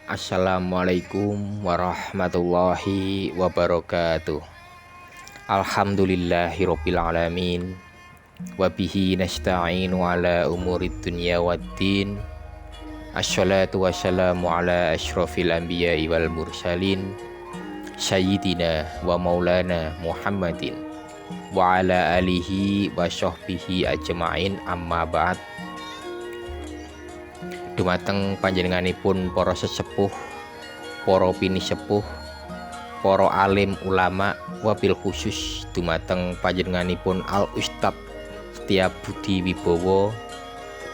Assalamualaikum warahmatullahi wabarakatuh. Alhamdulillahirabbil alamin. Wabihi nasta'inu ala umurid dunya waddin. Assalatu wassalamu ala asyrafil anbiya'i wal mursalin sayyidina wa maulana Muhammadin wa ala alihi wa sahbihi ajma'in, amma ba'd. Dumateng panjenenganipun para sesepuh, para pinisepuh, para alim ulama, wabil khusus dumateng panjenenganipun Al Ustadz Setiabudi Wibowo,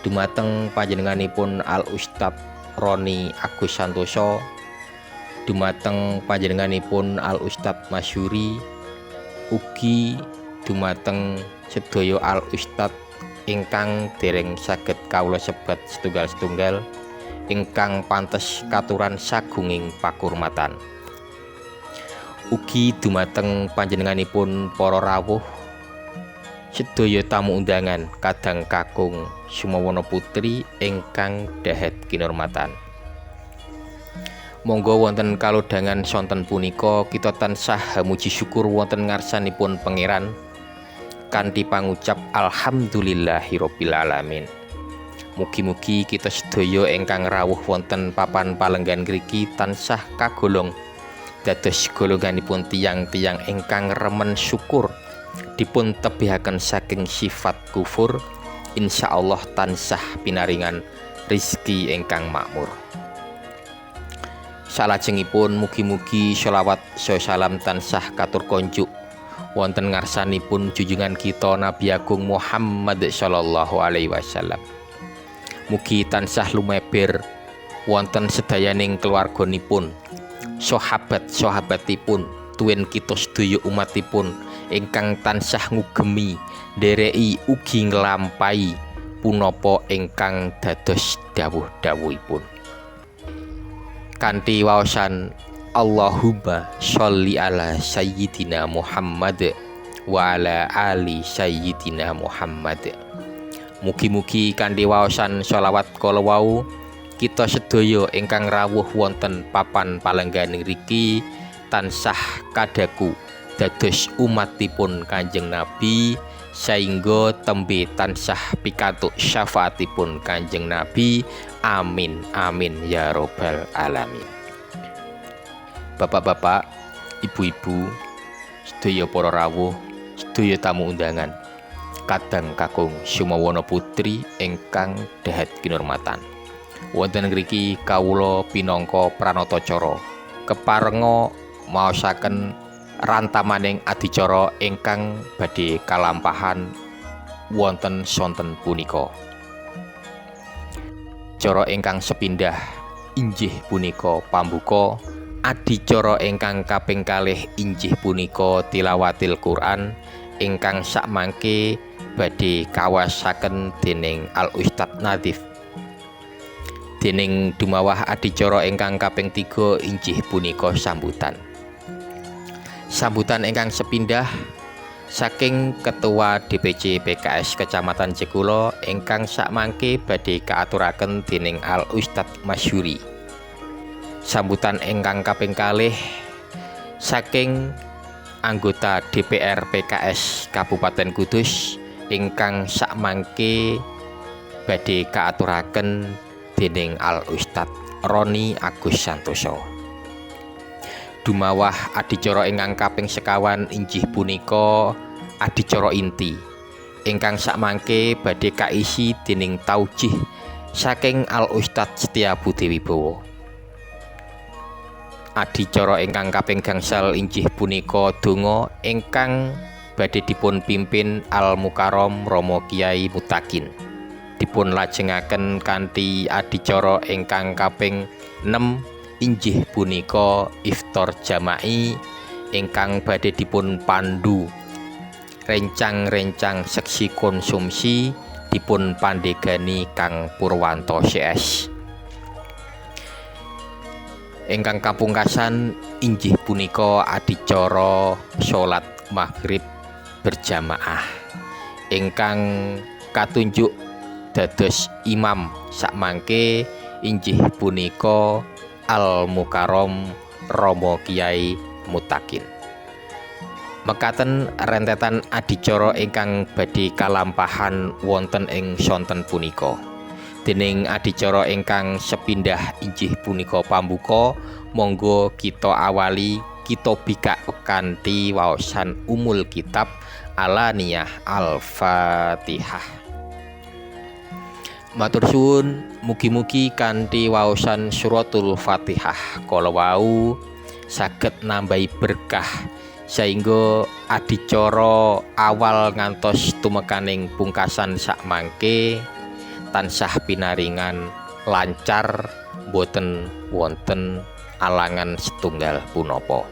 dumateng panjenenganipun Al Ustadz Roni Agus Santoso, dumateng panjenenganipun Al Ustadz Masyuri, ugi dumateng sedaya Al Ustadz ingkang dereng saged kawula sebat setunggal-setunggal ingkang pantes katuran sagunging pakurmatan. Ugi dumateng panjenenganipun para rawuh, sedaya tamu undangan kadang kakung sumawana putri ingkang dahet kinurmatan. Monggo wonten kalodhangan sonten punika kita tansah muji syukur wonten ngarsanipun Pangeran kanthi pangucap alhamdulillahirabbil alamin. Mugi-mugi kita sedaya ingkang rawuh wonten papan palenggan ngriki tansah kagolong dados golonganipun tiyang-tiyang ingkang remen syukur, dipun tebihaken saking sifat kufur, insyaallah tansah pinaringan rizki ingkang makmur. Salajengipun mugi-mugi sholawat salam tansah katur konjuk wonten ngarsanipun junjungan kita Nabi Agung Muhammad sallallahu alaihi wasallam. Mugi tansah lumeber wonten sedayaning keluarganipun, sahabat-sahabatipun, tuwin kita sedaya umatipun ingkang tansah ngugemi ndereki ugi nglampahi punapa ingkang dados dawuh-dawuhipun. Kanthi waosan Allahumma sholli ala sayyidina Muhammad wa ala ali sayyidina Muhammad. Mugi-mugi kanthi waosan sholawat kala wau kita sedaya ingkang rawuh wonten papan palenggan ngriki tansah kadaku dados umatipun Kanjeng Nabi, saengga tembe tansah pikantuk syafaatipun Kanjeng Nabi. Amin amin ya robbal alamin. Bapak-bapak, ibu-ibu, sedaya para rawuh, sedaya tamu undangan kadang kakung sumawana putri ingkang dahet kinurmatan. Wonten ngriki kawula pinangka pranatacara keparenga maosaken rantamaning adicara ingkang badhe kalampahan wonten sonten punika. Cara ingkang sepindah inggih punika pambuka. Adicara ingkang kaping kalih inggih punika tilawatil Quran ingkang sakmangke badhe kawasaken dening Al Ustadz Nadhif. Dening dumawah adicara ingkang kaping 3 inggih punika sambutan. Sambutan ingkang sepindah saking Ketua DPC PKS Kecamatan Jekulo ingkang sakmangke badhe kaaturaken dening Al Ustadz Masyuri. Sambutan ingkang kaping kalih saking anggota DPR PKS Kabupaten Kudus ingkang sakmangke badhe kaaturaken dening Al Ustadz Roni Agus Santoso. Dumawah adicara ingkang kaping sekawan inggih punika adicara inti ingkang sakmangke badhe kaisi dening taujih saking Al Ustadz Setiabudi Wibowo. Adicara ingkang kaping gangsal inggih punika donga ingkang badhe dipun pimpin Al Mukarrom Rama Kyai Mutakin. Dipun lajengaken kanthi adicara ingkang kaping 6 inggih punika iftar jama'i ingkang badhe dipun pandu rencang-rencang seksi konsumsi dipun pandegani Kang Purwanto CS. Ingkang kapungkasan inggih punika adicara salat maghrib berjamaah ingkang katunjuk dados imam sakmangke inggih punika Al Mukarram Romo Kyai Mutakin. Mekaten rentetan adicara ingkang badhe kalampahan wonten ing sonten punika. Dening adicara ingkang sepindah inggih punika pambuka, monggo kita awali kita bikak kanthi waosan umul kitab Alaniyah Al-Fatihah. Matur suwun, mugi-mugi kanthi waosan suratul Fatihah kala wau saged nambahi berkah sehingga adicara awal ngantos tumekaning pungkasan sakmangke tansah pinaringan lancar, boten wonten alangan setunggal punapa.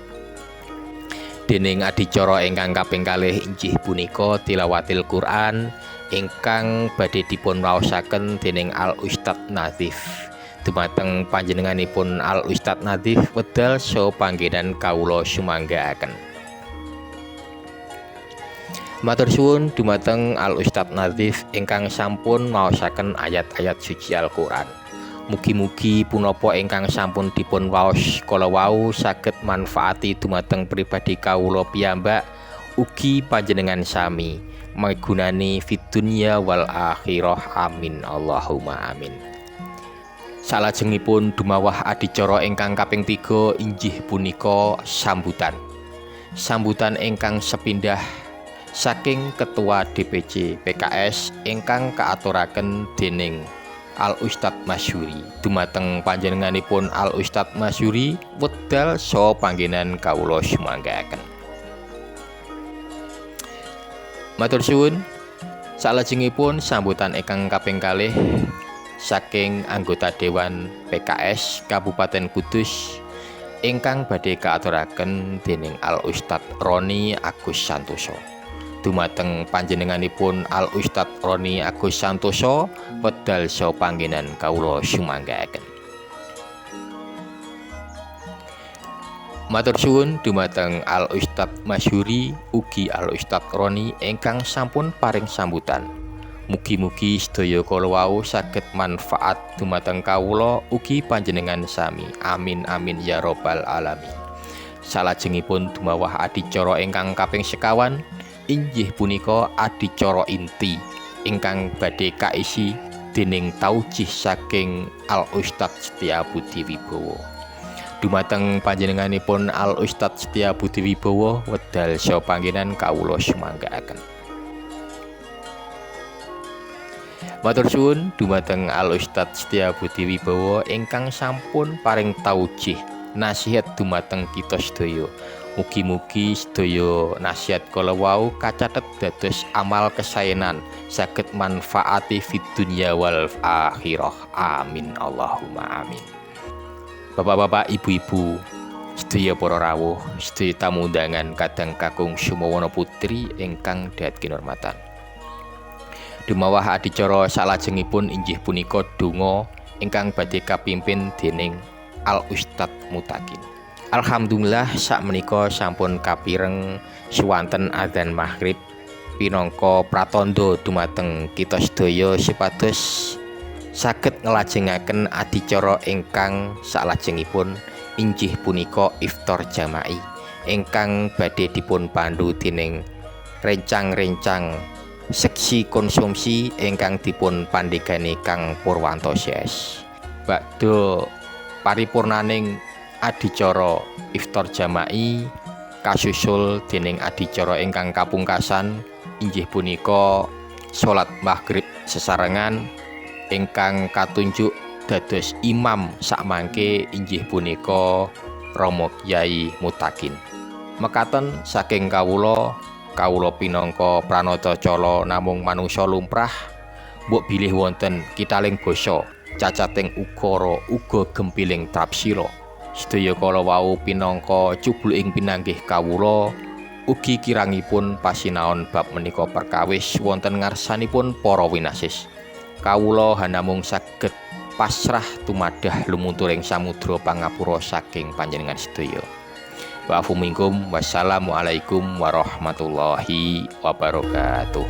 Dening adicara ingkang kaping kalih inggih punika tilawatil Quran ingkang badhe dipun waosaken dening Al Ustaz Nazif. Dumateng panjenenganipun Al Ustaz Nazif wedal saha panggenan kawula sumanggaaken. Matur suwun dumateng Al Ustaz Nazif ingkang sampun maosaken ayat-ayat suci Al-Qur'an. Mugi-mugi punapa ingkang sampun dipun waos kala wau saged manfaati dumateng pribadi kawula piyambak ugi panjenengan sami migunani fid dunya wal akhirah. Amin Allahumma amin. Salajengipun dumawah adicara ingkang kaping 3 inggih punika sambutan. Sambutan ingkang sepindah saking Ketua DPC PKS ingkang kaaturaken dening Al Ustaz Masyuri. Dumateng panjenenganipun Al Ustaz Masyuri wedal saha panggenan kawula sumanggaaken. Matur suwun. Salajengipun sambutan ingkang kaping kalih saking anggota Dewan PKS Kabupaten Kudus ingkang badhe kaaturaken dening Al Ustaz Roni Agus Santoso. Dumateng panjenenganipun Al Ustaz Roni Agus Santoso wedal saha panggenan kawula sumanggaaken. Matur suwun dumateng Al Ustaz Masyuri ugi Al Ustaz Roni ingkang sampun paring sambutan. Mugi-mugi sedaya kala wau saged manfaat dumateng kawula ugi panjenengan sami. Amin amin ya robbal alamin. Salajengipun dumawah adicara ingkang kaping sekawan inggih punika adicara inti ingkang badhe kaisi dening taujih saking Al Ustaz Setiabudi Wibowo. Dumateng panjenenganipun Al Ustaz Setiabudi Wibowo wedal saha panggenan kawula sumanggaaken. Matur suwun dumateng Al Ustaz Setiabudi Wibowo ingkang sampun paring taujih nasihat dumateng kita sedaya. Mugi-mugi sedaya nasihat kala wau kacathet dados amal kesaenan saged manfaati fid dunya wal akhirah. Amin Allahumma amin. Bapak-bapak, ibu-ibu, sedaya para rawuh, sedaya tamu undangan kadang kakung Sumawana Putri ingkang dahat kinurmatan. Dumawah adicara salajengipun inggih punika donga ingkang badhe kapimpin dening Al Ustaz Mutakin. Alhamdulillah sakmenika sampun kapireng suwanten adzan maghrib pinangka pratandha dumateng kita sedaya supados saged nglajengaken adicara ingkang salajengipun inggih punika iftar jama'i ingkang badhe dipun pandu dening rencang-rencang seksi konsumsi ingkang dipun pandhegani Kang Purwanto CS. Badhe paripurnaning adicara iftar jama'i kasusul dening adicara ingkang kapungkasan inggih punika salat maghrib sesarengan ingkang katunjuk dados imam sakmangke inggih punika Romo Kyai Mutakin. Mekaten saking kawula pinangka pranata cala namung manungsa lumrah mbok bilih wonten kitaling basa cacating ukara uga gempiling trapsila. Sedaya kala wau pinangka cubluking pinanggih kawula ugi kirangipun pasinaon bab menika perkawis wonten ngarsanipun para winasis. Kawula hanamung saged pasrah tumadah lumunturing samudra pangapura saking panjenengan sedaya. Wa'afu minkum, wassalamualaikum warahmatullahi wabarakatuh.